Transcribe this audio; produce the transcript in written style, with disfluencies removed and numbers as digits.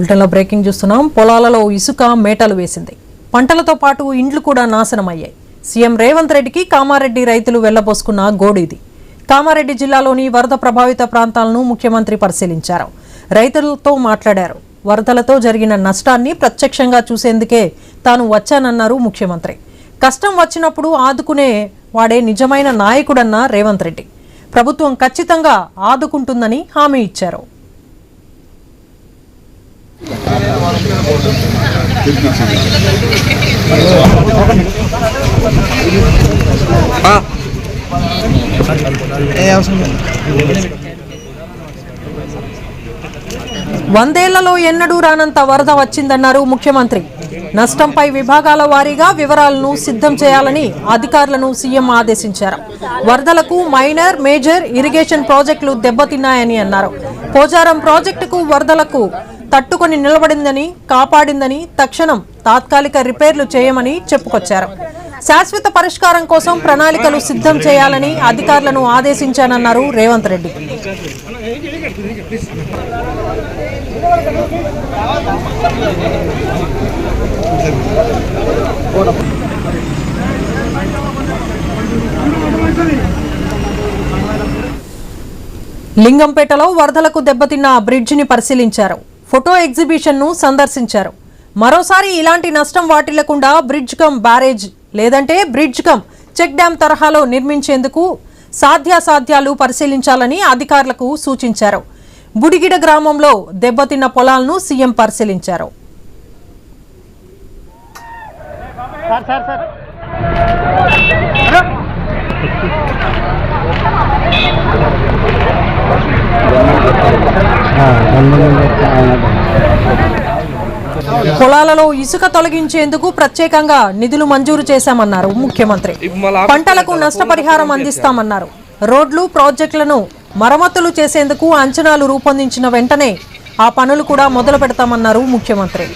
బులెటిన్లో బ్రేకింగ్ చూస్తున్నాం. పొలాలలో ఇసుక మేటలు వేసింది. పంటలతో పాటు ఇండ్లు కూడా నాశనమయ్యాయి. సీఎం రేవంత్ రెడ్డికి కామారెడ్డి రైతులు వెళ్లబోసుకున్న గోడు ఇది. కామారెడ్డి జిల్లాలోని వరద ప్రభావిత ప్రాంతాలను ముఖ్యమంత్రి పరిశీలించారు. రైతులతో మాట్లాడారు. వరదలతో జరిగిన నష్టాన్ని ప్రత్యక్షంగా చూసేందుకే తాను వచ్చానన్నారు ముఖ్యమంత్రి. కష్టం వచ్చినప్పుడు ఆదుకునే వాడే నిజమైన నాయకుడన్న రేవంత్ రెడ్డి ప్రభుత్వం ఖచ్చితంగా ఆదుకుంటుందని హామీ ఇచ్చారు. వందేళ్లలో ఎన్నడూ రానంత వరద వచ్చిందన్నారు ముఖ్యమంత్రి. నష్టంపై విభాగాల వారీగా వివరాలను సిద్ధం చేయాలని అధికారులను సీఎం ఆదేశించారు. వరదలకు మైనర్, మేజర్ ఇరిగేషన్ ప్రాజెక్టులు దెబ్బతిన్నాయని అన్నారు. పోచారం ప్రాజెక్టుకు వరదలకు తట్టుకొని నిలబడిందని, కాపాడిందని, తక్షణం తాత్కాలిక రిపేర్లు చేయమని చెప్పుకొచ్చారు. శాశ్వత పరిష్కారం కోసం ప్రణాళికలు సిద్ధం చేయాలని అధికారులను ఆదేశించానన్నారు రేవంత్ రెడ్డి. లింగంపేటలో వరదలకు దెబ్బతిన్న బ్రిడ్జిని పరిశీలించారు. ఫోటో ఎగ్జిబిషన్ను సందర్శించారు. మరోసారి ఇలాంటి నష్టం వాటిల్లకుండా బ్రిడ్జ్ కమ్ బ్యారేజ్ లేదంటే బ్రిడ్జ్ కమ్ చెక్ డ్యాం తరహాలో నిర్మించేందుకు సాధ్యాసాధ్యాలు పరిశీలించాలని అధికారులకు సూచించారు. బుడిగిడ గ్రామంలో దెబ్బతిన్న పొలాలను సీఎం పరిశీలించారు. పొలాలలో ఇసుక తొలగించేందుకు ప్రత్యేకంగా నిధులు మంజూరు చేశామన్నారు ముఖ్యమంత్రి. పంటలకు నష్టపరిహారం అందిస్తామన్నారు. రోడ్లు, ప్రాజెక్టులను మరమ్మతులు చేసేందుకు అంచనాలు రూపొందించిన వెంటనే ఆ పనులు కూడా మొదలు పెడతామన్నారు ముఖ్యమంత్రి.